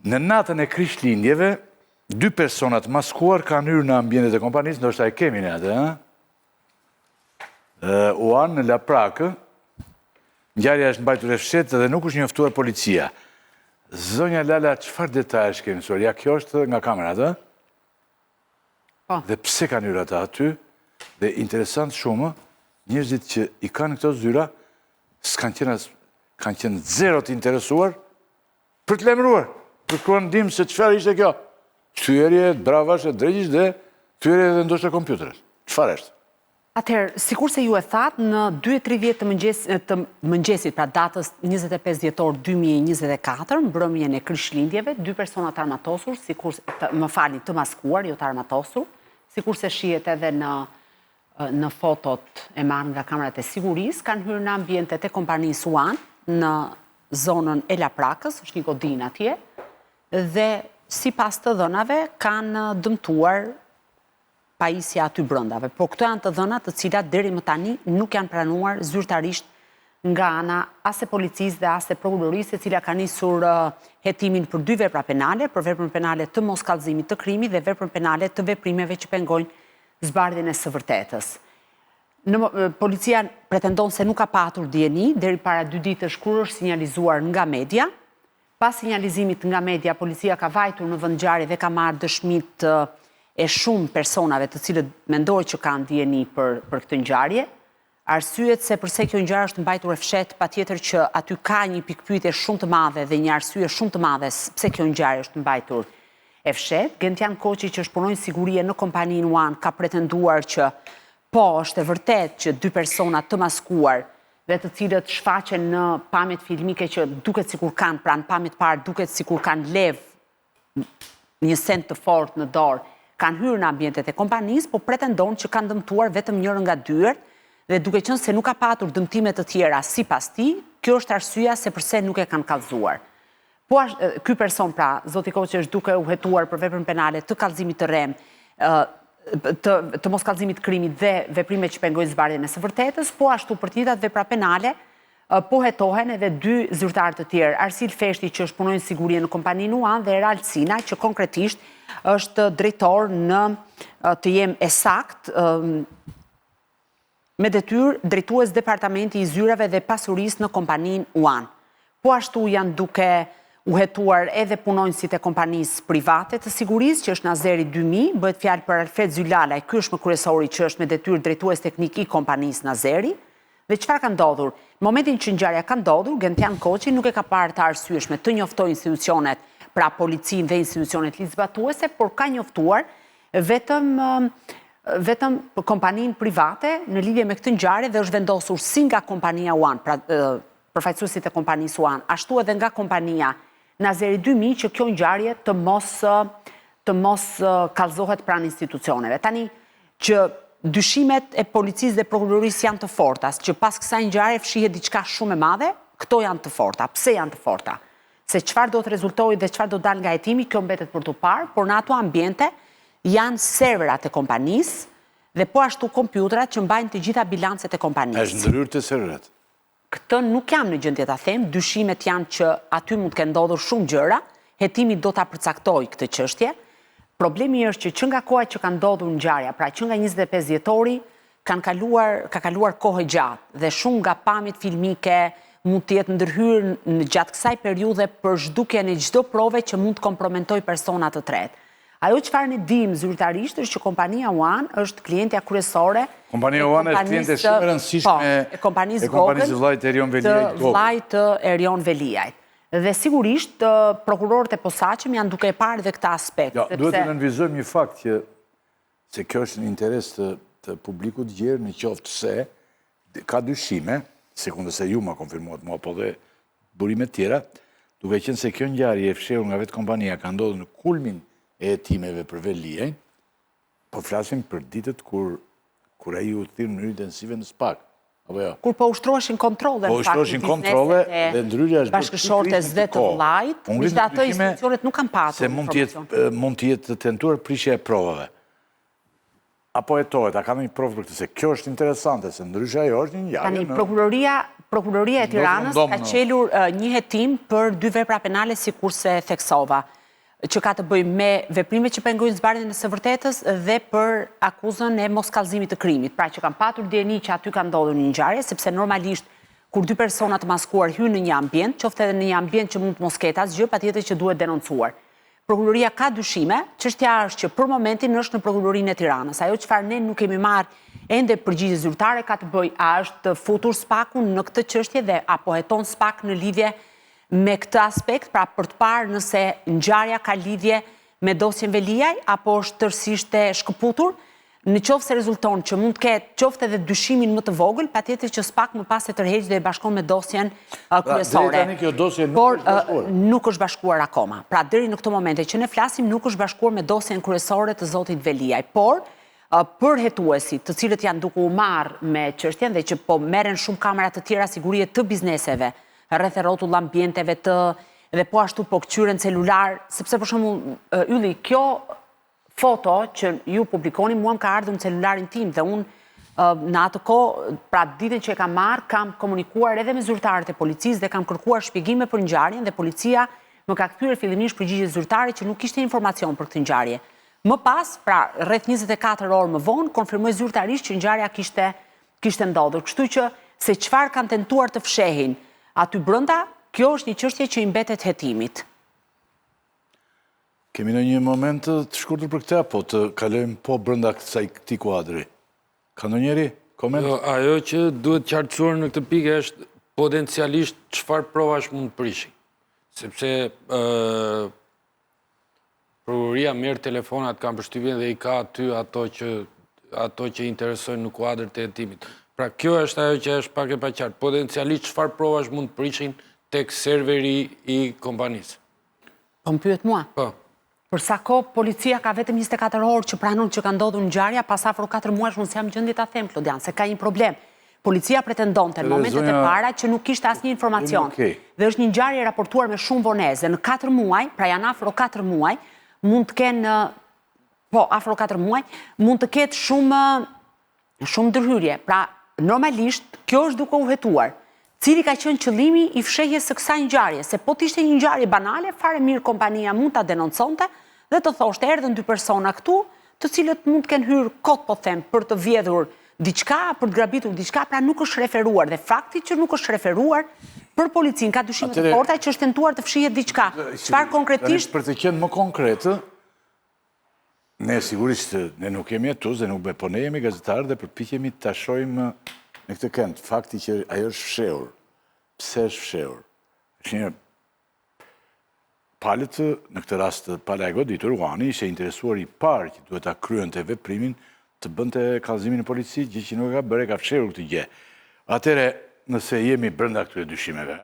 Në natën e Krishtlindjeve, 2 personat maskuar kanë hyrë në ambientet e kompanisë, ndoshta e kemi në atë, u anë në Laprakë, ngjarja është mbajtur e fshehtë dhe nuk është njoftuar policia. Zonja Lala, çfarë detajesh keni mësuar? Ja, kjo është nga kamerat, ë? Po. Dhe pse kanë hyrë ata aty? Dhe interesant shumë, njerëzit që i kanë këto zyra, kanë qenë zero të interesuar për të lajmëruar, për të kruar ndihmë se çfarë ishte kjo. Kthyer bravash e drejgjësh dhe kthyer edhe ndoshta kompjuterit. Çfarë është? Atëherë, sikur se ju e thatë, në 2:30 të mëngjesit, pra datës 25 dhjetor 2024, mbrëmjen e Krishtlindjeve, 2 persona të armatosur, të maskuar, jo të armatosur, sikur se shihet edhe në fotot e marrë nga kamerat e sigurisë, kanë hyrë në ambientet e kompanisë UAN, në zonën e Laprakës, është një godinë atje, dhe sipas të dhënave kanë dëmtuar pajisja aty brëndave. Por këto janë të dhënat të cilat deri më tani nuk janë pranuar zyrtarisht nga ana as e policisë dhe as e prokurorisë, e cila ka nisur hetimin për 2 vepra penale, për veprën penale të moskallëzimit të krimit dhe veprën penale të veprimeve që pengojnë zbardhjen e së vërtetës. Policia pretendon se nuk ka patur dieni deri para 2 ditësh kur është sinjalizuar nga media. Pas sinjalizimit nga media, policia ka vajtur në vendngjarje dhe ka marrë dëshmitë e shumë personave të cilët mendohet që kanë dieni për këtë ngjarje. Arsyet se përse kjo ngjarje është mbajtur e fshehtë, patjetër që aty ka një pikpyetje shumë të madhe dhe një arsye shumë të madhe pse kjo ngjarje është mbajtur e fshehtë. Gentian Koçi, që është punonjës sigurie në kompaninë UAN, ka pretenduar që po, është e vërtetë që 2 persona të maskuar dhe të cilët shfaqen në pamjet filmike që duket sikur kanë, pra në pamjet parë duket sikur kanë lev një send të fortë në dorë, kanë hyrë në ambientet e kompanisë, po pretendon që kanë dëmtuar vetëm njërin nga dyert dhe duke qenë se nuk ka patur dëmtime të tjera sipas tij, kjo është arsyeja se pse nuk e kanë kallëzuar. Po ky person, pra, zoti Koçi, është duke u hetuar për veprën penale të kallëzimit të rrem, të moskallëzimit të krimit dhe veprime që pengojnë zbardhjen e së vërtetës, po ashtu për të njëjtat vepra penale po hetohen edhe 2 zyrtarë të tjerë, Arsil Feshti, që është punonjës sigurie në kompaninë UAN, dhe Eral Cina, që konkretisht është drejtor në, të jem e sakt, me detyrë drejtues departamenti i zyrave dhe pasurisë në kompaninë UAN. Po ashtu janë duke u hetuar edhe punonjësit e kompanisë private të sigurisë, që është Nazeri 2000, bëhet fjalë për Alfred Zylala, ky është më kryesori që është me detyrë drejtues teknik i kompanisë Nazeri. Dhe çfarë ka ndodhur? Në momentin që ngjarja ka ndodhur, Gentian Koçi nuk e ka parë të arsyeshme të njoftojë institucionet, pra policinë dhe institucionet ligjzbatuese, por ka njoftuar vetëm kompaninë private në lidhje me këtë ngjarje dhe është vendosur si nga kompania UAN, pra përfaqësuesit e kompanisë UAN, ashtu edhe nga kompania Nazeri 2000, që kjo ngjarje të mos kallëzohet pranë institucioneve. Tani që dyshimet e policisë dhe prokurorisë janë të forta, që pas kësaj ngjarje fshihet diçka shumë e madhe, këto janë të forta. Pse janë të forta? Se çfarë do të rezultojë dhe çfarë do dal nga hetimi, kjo mbetet për tu parë, por në ato ambiente janë serverat e kompanisë dhe po ashtu kompjuterat që mbajnë të gjitha bilancet e kompanisë. Është ndryrë të serverat. Këtë nuk jam në gjendje ta them, dyshimet janë që aty mund të kenë ndodhur shumë gjëra, hetimi do ta përcaktojë këtë çështje. Problemi është që nga koha që ka ndodhur ngjarja, pra që nga 25 dhjetori, ka kaluar kohë gjatë dhe shumë nga pamjet filmike mund të jetë ndërhyrë në gjatë kësaj periudhe për zhdukjen e çdo prove që mund të kompromentojë persona të tretë. Ajo çfarë ne dimë zyrtarisht është që kompania UAN është klientja kryesore. Kompania UAN është kliente shumë e rëndësishme e kompanisë vllajt të Erion Veliajt. Dhe sigurisht prokurorët e posaçëm janë duke e parë dhe këtë aspekt. Duhet të nënvizojmë një fakt që se kjo është në interes të publikut gjerë, në qoftë se ka dyshime, sekundë se ju ma konfirmuat mua, po dhe burimet tjera, duke qenë se kjo ngjarje e fshehur nga vetë kompania ka ndodhur në kulmin e hetimeve për Veliajn, po flasim për ditët kur ai u thirr në intensive në SPAK. Kur po ushtroheshin kontrolle, po ushtroheshin kontrolle dhe ndryrja është bashkëshortes dhe të vllajt, megjithatë institucionet nuk kanë patur. Se mund të jetë tentuar prishja e provave. apo hetohet, a ka një provë për këtë, se kjo është interesante, se ndryshe ajo është një ngjarje. Prokuroria e Tiranës ka qelur një hetim për 2 vepra penale si kurse theksova, që ka të bëjë me veprimet që pengojnë zbardhjen e së vërtetës dhe për akuzën e moskallëzimit të krimit. Pra që kanë patur dieni që aty ka ndodhur një ngjarje, sepse normalisht kur 2 persona të maskuar hynë në një ambient, qoftë edhe në një ambient që mund të mos ketë asgjë, patjetër që duhet denoncuar. Prokuroria ka dyshime, çështja është që për momentin është në Prokurorinë e Tiranës. Ajo çfarë ne nuk kemi marrë ende përgjigje zyrtare ka të bëjë a është futur SPAK-u në këtë çështje dhe apo heton SPAK në lidhje me këtë aspekt, pra për të parë nëse ngjarja ka lidhje me dosjen Veliaj apo është tërësisht e shkëputur. Në qoftë se rezulton që mund të ketë qoftë edhe dyshimin më të vogël, patjetër që SPAK më pas e tërheq dhe e bashkon me dosjen kryesore. Por nuk është bashkuar akoma. Pra deri në këtë momente që ne flasim nuk është bashkuar me dosjen kryesore të zotit Veliaj. Por për hetuesit, të cilët janë duke u marrë me çështjen dhe që po merren shumë kamera të tjera sigurie të bizneseve, rreth rrotull ambienteve dhe po ashtu po kçyren celular, sepse për shembull ylli kjo foto që ju publikoni, mua më ka ardhur në celularin tim dhe unë në atë kohë, pra ditën që e kam marrë, kam komunikuar edhe me zyrtarët e policisë dhe kam kërkuar shpjegime për ngjarjen dhe policia më ka kthyer fillimisht përgjigje zyrtare që nuk kishte informacion për këtë ngjarje. Më pas, pra rreth 24 orë më vonë, konfirmoi zyrtarisht që ngjarja kishte ndodhur. Kështu që se çfarë kanë tentuar të fshehin aty brenda, kjo është një çështje që i mbetet hetimit. Kemi në një moment të shkurtër për këtë, apo të kalojmë po brenda këtij kuadri? Ka ndonjëri koment? Jo, ajo që duhet qartësuar në këtë pikë është potencialisht çfarë provash mund të prishin. Sepse prokuroria merr telefonat, kanë përshtypjen dhe i ka aty ato që interesojnë në kuadër të hetimit. Pra kjo është ajo që është pak e paqartë. Potencialisht çfarë provash mund të prishin tek serveri i kompanisë. Po më pyet mua? Po. Për sa kohë policia ka vetëm 24 orë që pranon që ka ndodhur ngjarja, pas afro 4 muajsh unë s'jam gjendje ta them, Klodian, se ka një problem. Policia pretendonte në momentet e para që nuk kishte asnjë informacion. Dhe është një ngjarje raportuar me shumë voneze. Në 4 muaj, pra janë afro 4 muaj, mund të kenë afro 4 muaj, mund të ketë shumë ndërhyrje. Pra normalisht kjo është duke u hetuar. Cili ka qenë qëllimi i fshehjes së kësaj ngjarje, se po të ishte një ngjarje banale, fare mirë kompania mund ta denonconte dhe të thoshte erdhën 2 persona këtu, të cilët mund të kenë hyrë kot po them për të vjedhur diçka, për të grabitur diçka, pra nuk është referuar dhe fakti që nuk është referuar për policinë ka dyshime të forta që është tentuar të fshihet diçka. Çfarë konkretisht? Për të qenë më konkretë, ne sigurisht ne nuk jemi hetues dhe nuk po ne jemi gazetarë dhe përpiqemi ta shohim në këtë kënd, fakti që ajo është fshehur. Pse është fshehur? Është një palët, në këtë rast pala e goditur, Ruani ishte interesuar i parë që duhet ta kryente veprimin të bënte kallëzimin e policisë, gjë që nuk e ka bërë, ka fshehur këtë gjë. Atëherë, nëse jemi brenda këtyre dyshimeve.